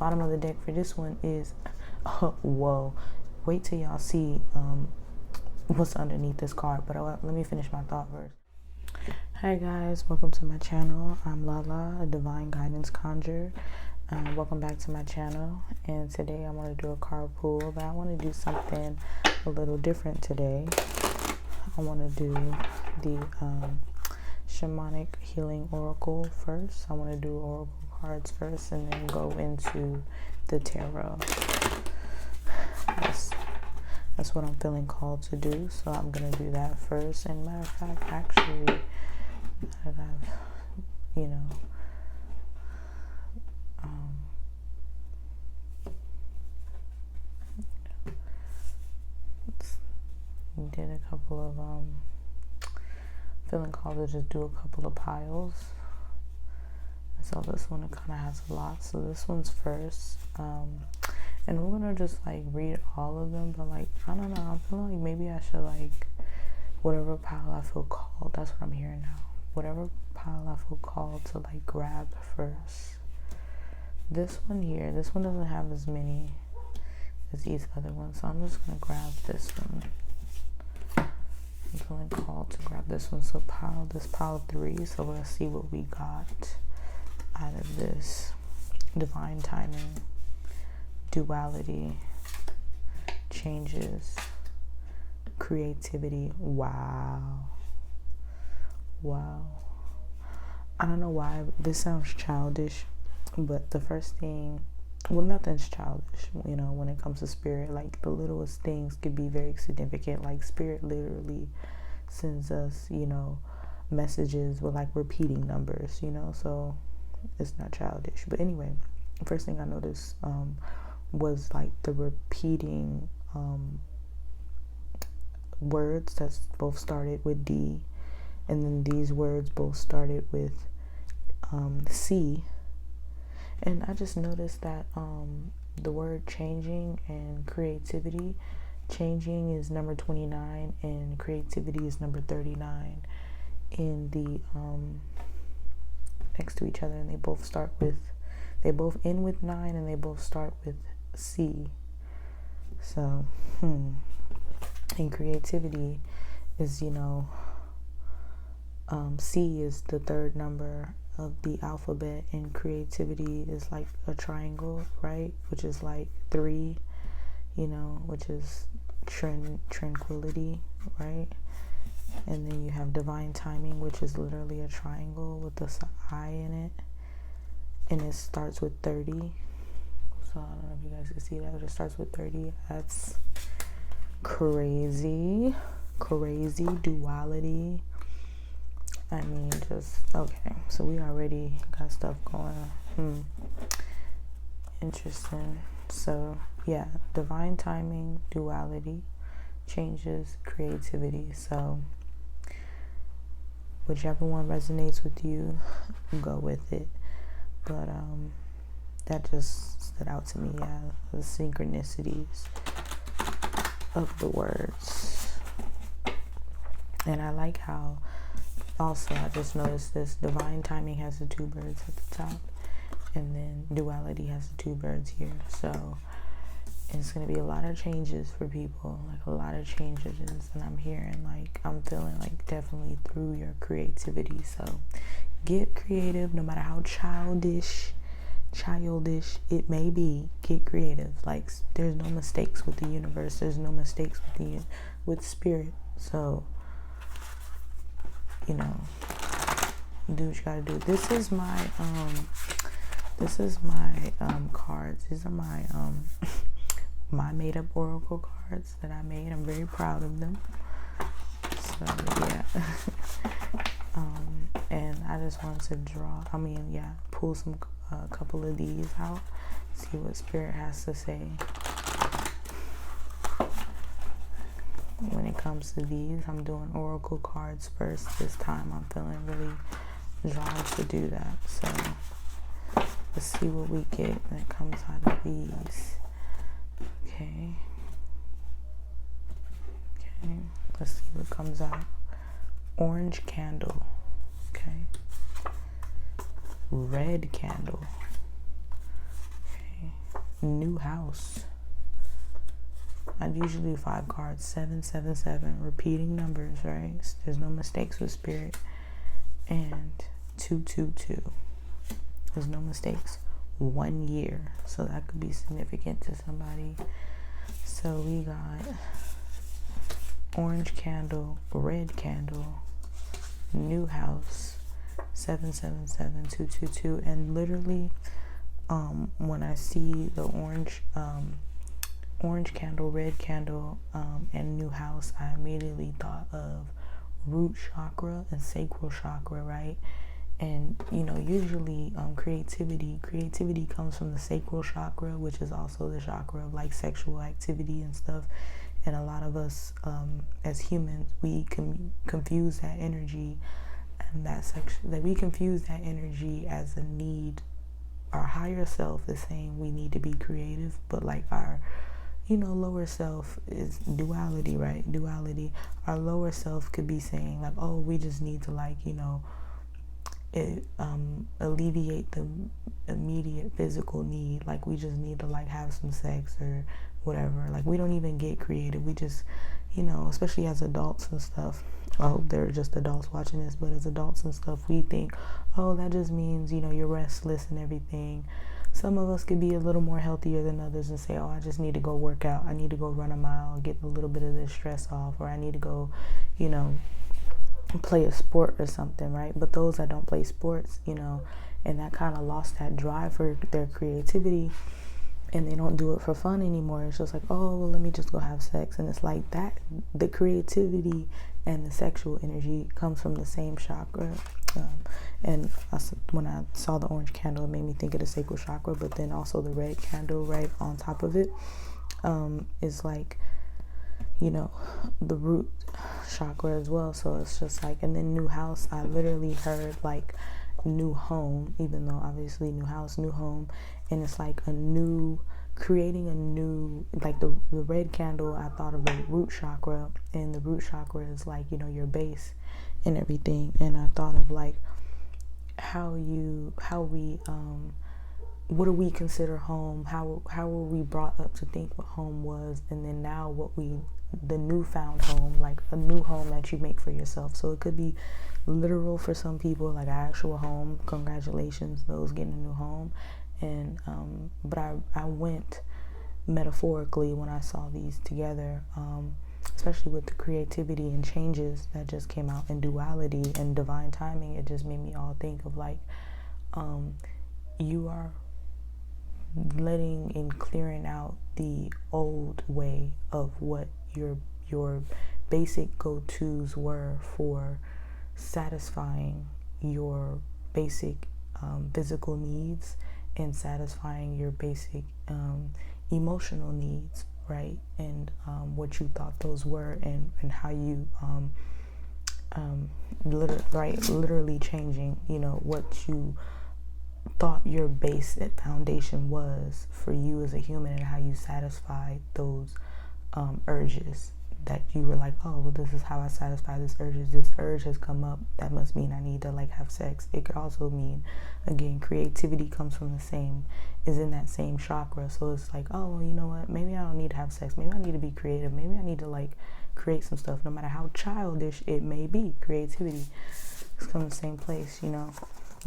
bottom of the deck for this one is whoa, wait till y'all see what's underneath this card, but let me finish my thought first. Hi guys, welcome to my channel. I'm Lala, a divine guidance conjure. Welcome back to my channel, and today I want to do a card pull, but I want to do something a little different today. I want to do the shamanic healing oracle first. I want to do oracle cards first and then go into the tarot. That's what I'm feeling called to do, so I'm gonna do that first. And matter of fact, actually, that I've, you know, did a couple of feeling called to just do a couple of piles. So this one, it kind of has a lot, so this one's first, and we're gonna just like read all of them, but like I don't know, I'm feeling like maybe I should like whatever pile I feel called. That's what I'm hearing now. Whatever pile I feel called to like grab first. This one here, this one doesn't have as many as these other ones, so I'm just gonna grab this one. I'm feeling called to grab this one, so this pile of 3. So we're gonna see what we got out of this. Divine timing, duality, changes, creativity. Wow. I don't know why this sounds childish, but the first thing, well, nothing's childish, you know, when it comes to spirit. Like the littlest things could be very significant. Like spirit literally sends us, you know, messages with like repeating numbers, you know, so it's not childish. But anyway, the first thing I noticed was like the repeating words that both started with D, and then these words both started with C. And I just noticed that the word changing and creativity, changing is number 29 and creativity is number 39 in the next to each other, and they both end with 9 and they both start with C. So and creativity is, you know, C is the 3rd number of the alphabet, and creativity is like a triangle, right, which is like 3, you know, which is tranquility, right? And then you have divine timing, which is literally a triangle with this I in it, and it starts with 30. So I don't know if you guys can see that, but it starts with 30. That's crazy duality. I mean, just okay, so we already got stuff going on. Interesting. So yeah, divine timing, duality, changes, creativity. So whichever one resonates with you, go with it. But that just stood out to me. Yeah, the synchronicities of the words. And I like how also I just noticed this divine timing has the 2 birds at the top, and then duality has the 2 birds here. So it's going to be a lot of changes for people, like a lot of changes, and I'm hearing like, I'm feeling like definitely through your creativity. So get creative, no matter how childish it may be. Get creative. Like there's no mistakes with the universe, there's no mistakes with spirit. So, you know, do what you gotta do. This is my cards. These are my my made up oracle cards that I made. I'm very proud of them. So yeah. And I just wanted to pull a couple of these out, see what spirit has to say when it comes to these. I'm doing oracle cards first this time. I'm feeling really drawn to do that. So let's see what we get that comes out of these. Okay, let's see what comes out. Orange candle. Okay, red candle. Okay, new house. I'd usually do 5 cards. 777, repeating numbers, right? There's no mistakes with spirit. And 222. There's no mistakes. 1 year. So that could be significant to somebody. So we got orange candle, red candle, new house, 777, 222. And literally, when I see the orange candle, red candle, and new house, I immediately thought of root chakra and sacral chakra, right? And usually creativity comes from the sacral chakra, which is also the chakra of like sexual activity and stuff. And a lot of us as humans, we confuse that energy and that we confuse that energy as a need. Our higher self is saying we need to be creative, but like our lower self is duality, right? Duality. Our lower self could be saying like, oh, we just need to like, alleviate the immediate physical need. Like we just need to like have some sex or whatever. Like we don't even get creative. We just, especially as adults and stuff. I hope they're just adults watching this, but as adults and stuff, we think, oh, that just means, you're restless and everything. Some of us could be a little more healthier than others and say, oh, I just need to go work out. I need to go run a mile and get a little bit of this stress off, or I need to go, play a sport or something, right? But those that don't play sports, and that kind of lost that drive for their creativity, and they don't do it for fun anymore. It's just like, oh, well, let me just go have sex. And it's like that, the creativity and the sexual energy comes from the same chakra. And when I saw the orange candle, it made me think of the sacral chakra, but then also the red candle right on top of it is like, the root chakra as well. So it's just like, and then new house, I literally heard like new home, even though obviously new house, new home. And it's like creating a new, like the red candle, I thought of the root chakra, and the root chakra is like, your base and everything. And I thought of like what do we consider home? How were we brought up to think what home was? And then now the newfound home, like a new home that you make for yourself. So it could be literal for some people, like an actual home. Congratulations, those getting a new home. And but I went metaphorically when I saw these together, especially with the creativity and changes that just came out in duality and divine timing. It just made me all think of like, you are letting and clearing out the old way of what your basic go-tos were for satisfying your basic physical needs and satisfying your basic emotional needs, right? And what you thought those were, and how you literally changing, what you thought your base foundation was for you as a human, and how you satisfied those urges that you were like, oh, well, this is how I satisfy this urges. This urge has come up. That must mean I need to like have sex. It could also mean, again, creativity comes from is in that same chakra. So it's like, oh, well, you know what? Maybe I don't need to have sex. Maybe I need to be creative. Maybe I need to like create some stuff, no matter how childish it may be. Creativity is from the same place, You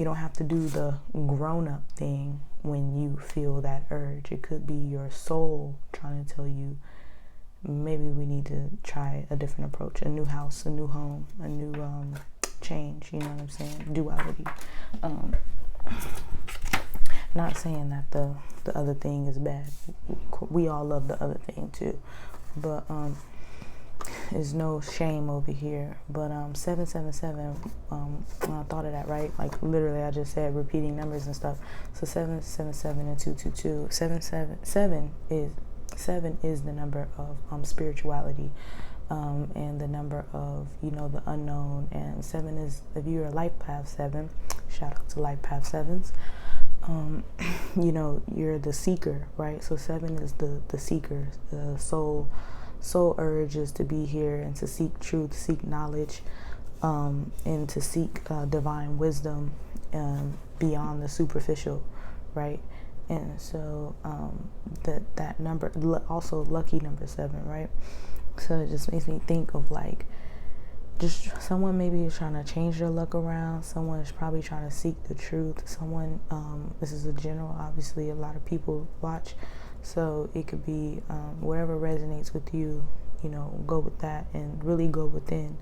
don't have to do the grown-up thing when you feel that urge. It could be your soul trying to tell you, maybe we need to try a different approach, a new house, a new home, a new change, you know what I'm saying? Duality. Not saying that the other thing is bad. We all love the other thing too. But there's no shame over here. But 777, when I thought of that, right? Like literally I just said repeating numbers and stuff. So 777 and 222. 7 is the number of spirituality, and the number of the unknown. And 7 is, if you're a life path 7, shout out to life path 7s, you're the seeker, right? So 7 is the seeker. The soul urge is to be here and to seek truth, seek knowledge, and to seek divine wisdom beyond the superficial, right? And so that number, also lucky number 7, right? So it just makes me think of like, just someone maybe is trying to change their luck around. Someone is probably trying to seek the truth. Someone, this is a general, obviously a lot of people watch, so it could be whatever resonates with you, you know, go with that and really go within.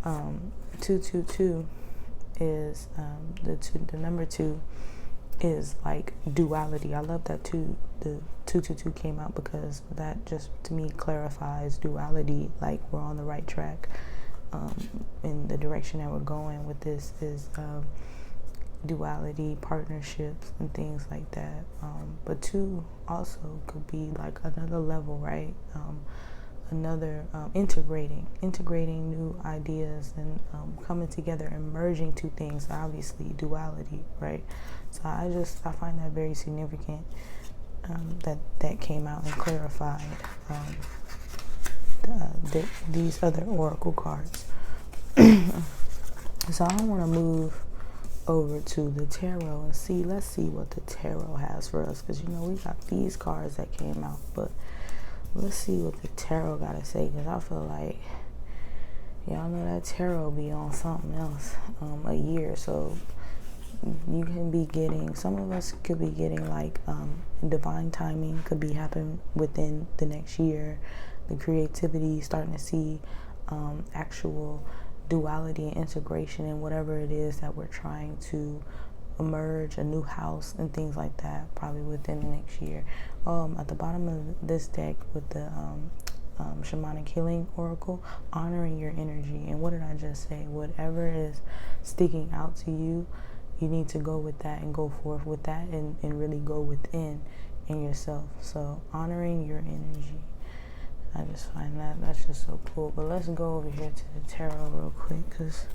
222 is the number 2 is like duality. I love that the 222 came out, because that just to me clarifies duality, like we're on the right track. In the direction that we're going with this is duality, partnerships, and things like that. But 2 also could be like another level, right? Another integrating new ideas and coming together and merging 2 things. Obviously, duality, right? So I find that very significant. That came out and clarified these other oracle cards. So I want to move over to the tarot and let's see what the tarot has for us, because you know we got these cards that came out, but let's see what the tarot got to say, because I feel like y'all know that tarot be on something else a year. So you can be getting, some of us could be getting like divine timing could be happening within the next year. The creativity, starting to see actual duality and integration in whatever it is that we're trying to emerge, a new house and things like that, probably within the next year. At the bottom of this deck with the shamanic healing oracle, honoring your energy. And what did I just say? Whatever is sticking out to you, you need to go with that and go forth with that and really go within in yourself. So honoring your energy. I just find that's just so cool. But let's go over here to the tarot real quick, because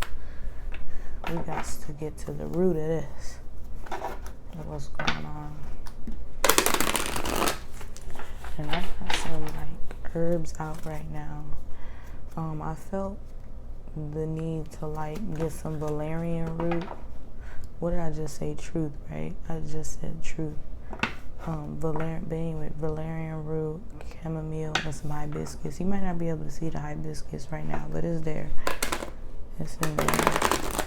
we got to get to the root of this, of what's going on. And I got some like herbs out right now. I felt the need to like get some valerian root. What did I just say? Truth, right? I just said truth. Being with valerian root, chamomile, and some hibiscus. You might not be able to see the hibiscus right now, but it's there. It's in there.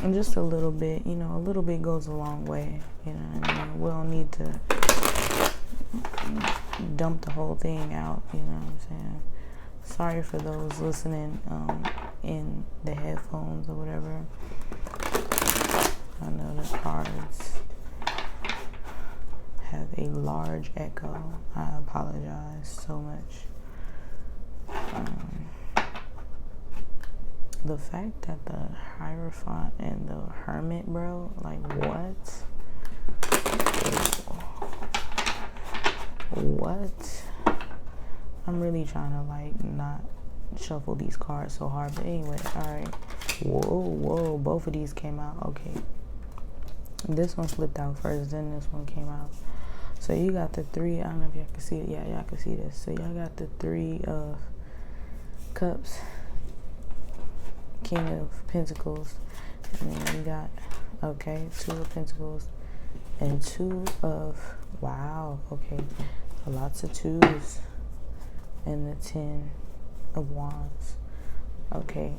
And just a little bit, you know, a little bit goes a long way. You know what I mean? We don't need to dump the whole thing out, you know what I'm saying? Sorry for those listening in the headphones or whatever. I know the cards have a large echo. I apologize so much. The fact that the Hierophant and the Hermit, bro, like what? What? I'm really trying to like not shuffle these cards so hard, but anyway, alright. Whoa, both of these came out. Okay. This one flipped out first, then this one came out. So you got the 3, I don't know if y'all can see it. Yeah, y'all can see this. So y'all got the 3 of Cups, King of Pentacles, and then you got, okay, 2 of Pentacles, and 2 of, wow, okay, lots of 2s, and the 10 of Wands. Okay,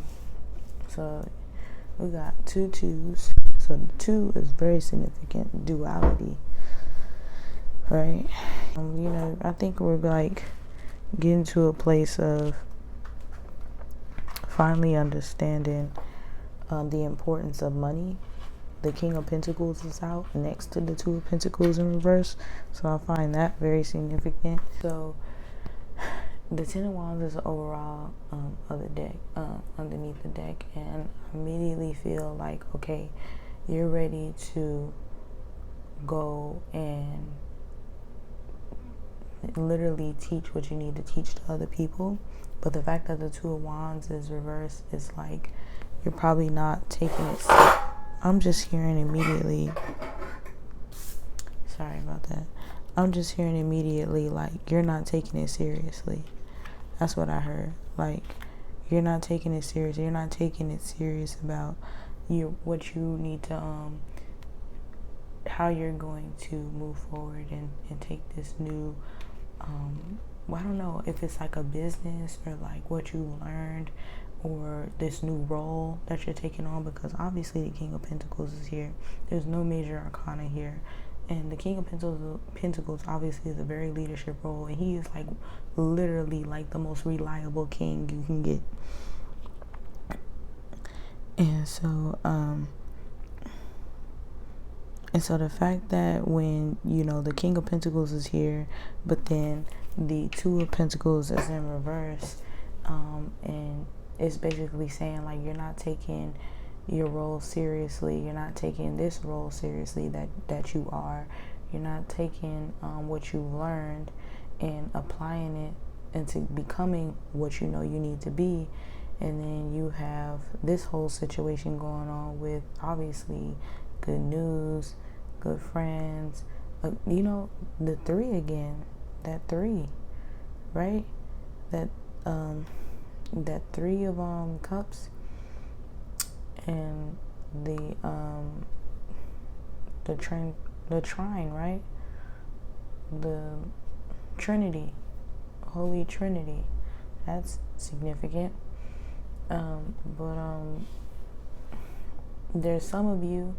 so we got 2 2s. So 2 is very significant, duality, right? You know, I think we're like getting to a place of finally understanding the importance of money. The King of Pentacles is out next to the 2 of Pentacles in reverse, so I find that very significant. So the 10 of Wands is the overall of the deck, underneath the deck, and I immediately feel like, okay, you're ready to go and literally teach what you need to teach to other people. But the fact that the 2 of Wands is reversed is like you're probably not taking it. I'm just hearing immediately. Sorry about that. I'm just hearing immediately like you're not taking it seriously. That's what I heard. Like you're not taking it serious. You're not taking it serious about what you need to how you're going to move forward and take this new, well, I don't know if it's like a business or like what you learned or this new role that you're taking on, because obviously the King of Pentacles is here. There's no major arcana here. And the King of Pentacles obviously is a very leadership role, and he is like literally like the most reliable king you can get. And so the fact that when, you know, the King of Pentacles is here, but then the Two of Pentacles is in reverse, and it's basically saying like you're not taking your role seriously, you're not taking this role seriously that you are, you're not taking what you've learned and applying it into becoming what you know you need to be. And then you have this whole situation going on with obviously good news, good friends, you know, the 3 again, that 3, right? That 3 of cups, and the trine, right? The Trinity, Holy Trinity. That's significant. But there's some of you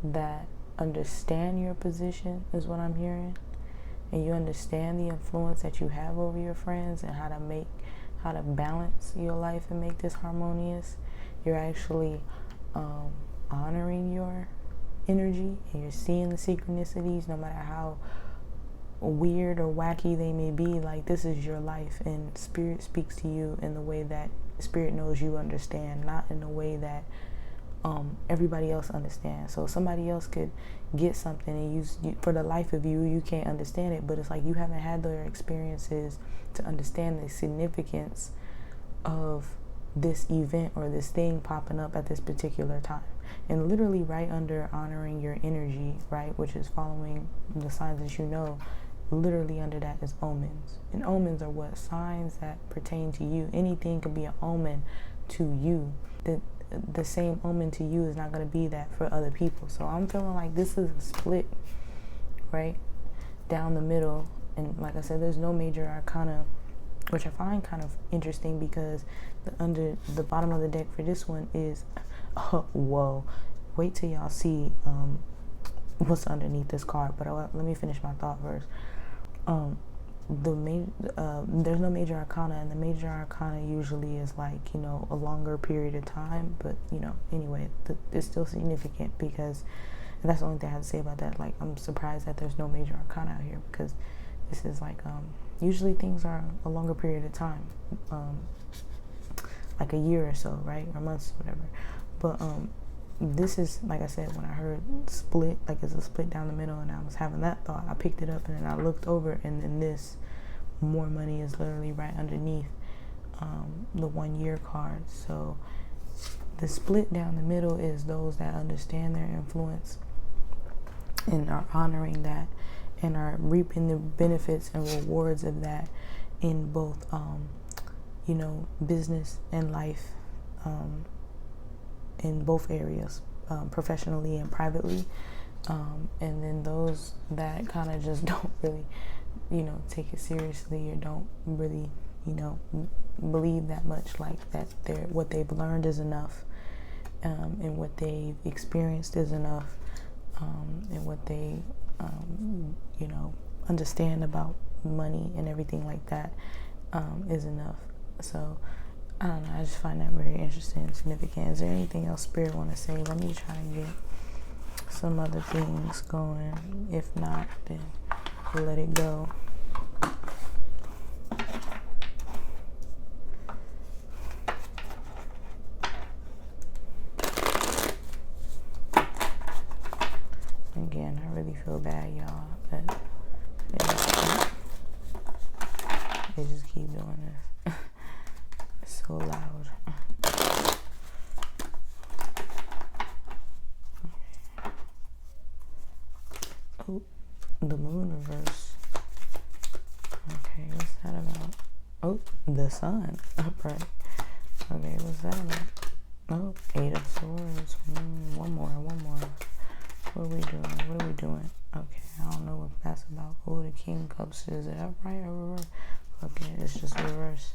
that understand your position, is what I'm hearing, and you understand the influence that you have over your friends and how to balance your life and make this harmonious. You're actually honoring your energy, and you're seeing the synchronicities, no matter how weird or wacky they may be. Like, this is your life, and Spirit speaks to you in the way that Spirit knows you understand, not in the way that everybody else understands. So somebody else could get something, and you, for the life of you, you can't understand it, but it's like you haven't had their experiences to understand the significance of this event or this thing popping up at this particular time. And literally right under honoring your energy, right, which is following the signs that you know, literally under that is omens. And omens are what? Signs that pertain to you. Anything could be an omen to you. The same omen to you is not going to be that for other people. So I'm feeling like this is a split, right, down the middle. And like I said, there's no major arcana, which I find kind of interesting, because under the bottom of the deck for this one is, oh, whoa, wait till y'all see what's underneath this card. But let me finish my thought first. There's no major arcana, and the major arcana usually is like, you know, a longer period of time. But, you know, anyway, it's still significant, because that's the only thing I have to say about that. Like, I'm surprised that there's no major arcana out here, because this is like, usually things are a longer period of time, like a year or so, right, or months, whatever. But this is, like I said, when I heard split, like it's a split down the middle, and I was having that thought, I picked it up, and then I looked over, and then this more money is literally right underneath the 1 year card. So the split down the middle is those that understand their influence and are honoring that and are reaping the benefits and rewards of that in both you know, business and life, in both areas, professionally and privately. And then those that kind of just don't really, you know, take it seriously, or don't really, you know, believe that much, like that what they've learned is enough, and what they've experienced is enough, and what they you know, understand about money and everything like that is enough. So I don't know, I just find that very interesting and significant. Is there anything else Spirit want to say? Let me try and get some other things going. If not, then we'll let it go. Again, I really feel bad, y'all, but they just keep doing this. It's so loud. Oh, the moon reverse. Okay, what's that about? Oh, the sun upright. Okay, what's that about? Oh, 8 of Swords. One more. What are we doing? What are we doing? Okay, I don't know what that's about. Oh, the King of Cups. Is it upright or reverse? Okay, it's just reverse.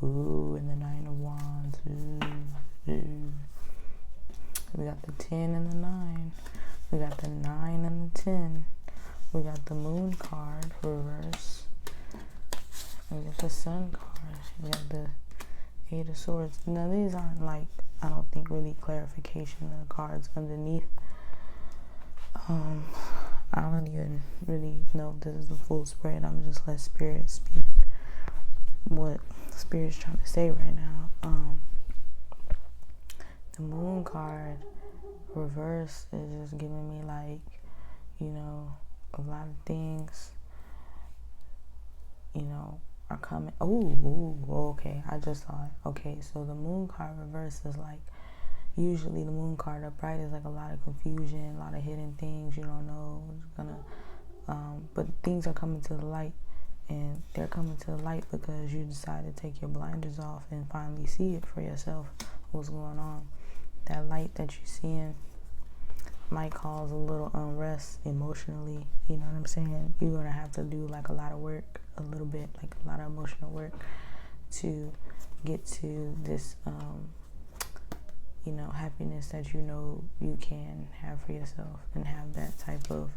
Ooh, and the Nine of Wands. Ooh. We got the 10 and the 9. We got the 9 and the 10. We got the Moon card, reverse. We got the Sun card. We got the 8 of Swords. Now, these aren't like, I don't think, really clarification of the cards underneath. I don't even really know if this is the full spread. I'm just let Spirit speak what Spirit's trying to say right now. The Moon card reverse is just giving me like, you know, a lot of things, you know, are coming. Ooh, okay. I just thought, okay, so the Moon card reverse is like, usually the Moon card upright is like a lot of confusion, a lot of hidden things you don't know. But things are coming to the light, and they're coming to the light because you decide to take your blinders off and finally see it for yourself, what's going on. That light that you're seeing might cause a little unrest emotionally, you know what I'm saying? You're going to have to do like a lot of work, a little bit, like a lot of emotional work to get to this, you know, happiness that you know you can have for yourself and have that type of,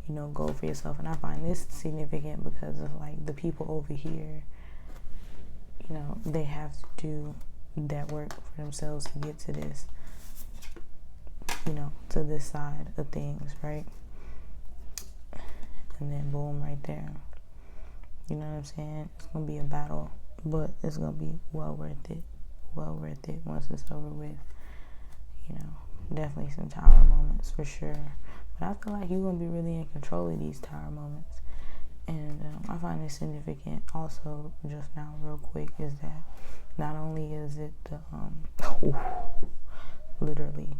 you know, goal for yourself. And I find this significant because of like the people over here, you know, they have to do that work for themselves to get to this, you know, to this side of things, right? And then boom, right there. You know what I'm saying? It's going to be a battle, but it's going to be well worth it. Well worth it once it's over with. You know, definitely some tower moments for sure. But I feel like you're going to be really in control of these tower moments. And I find it significant also, just now real quick, is that not only is it the, literally,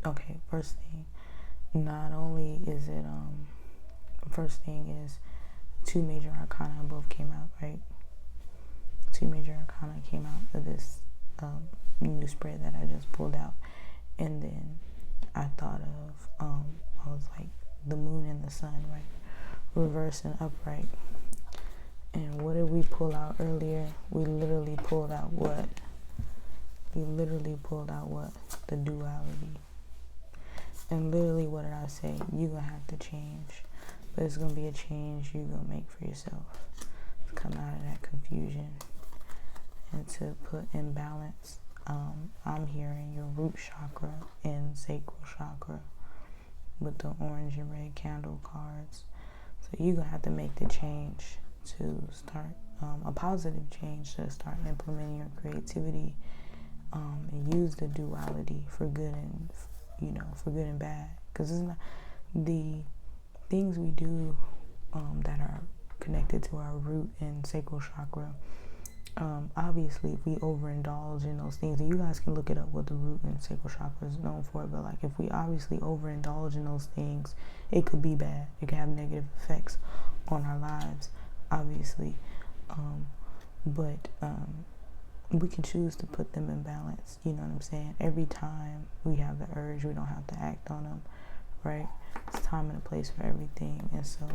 okay, first thing, not only is it, first thing is 2 major arcana both came out, right? 2 major arcana came out of this new spread that I just pulled out. And then I thought of, I was like, the moon and the sun, right? Reverse and upright. And what did we pull out earlier? We literally pulled out what? We literally pulled out what? The duality. And literally, what did I say? You're going to have to change. But it's going to be a change you're going to make for yourself. To come out of that confusion. And to put in balance. I'm hearing your root chakra and sacral chakra with the orange and red candle cards. So you're going to have to make the change to start, a positive change to start implementing your creativity, and use the duality for good and, you know, for good and bad. Because it's not the things we do that are connected to our root and sacral chakra. Obviously, if we overindulge in those things, and you guys can look it up what the root and sacral chakra is known for, but like if we obviously overindulge in those things, it could be bad. It could have negative effects on our lives, obviously. But we can choose to put them in balance, you know what I'm saying? Every time we have the urge, we don't have to act on them, right? It's time and a place for everything. And so,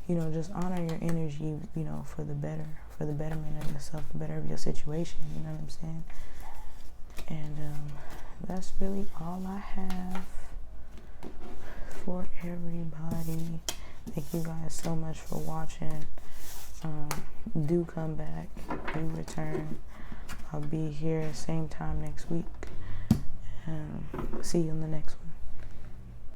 you know, just honor your energy, you know, for the betterment of yourself, the better of your situation, you know what I'm saying? And that's really all I have for everybody. Thank you guys so much for watching. Do come back, do return. I'll be here same time next week. See you in the next one.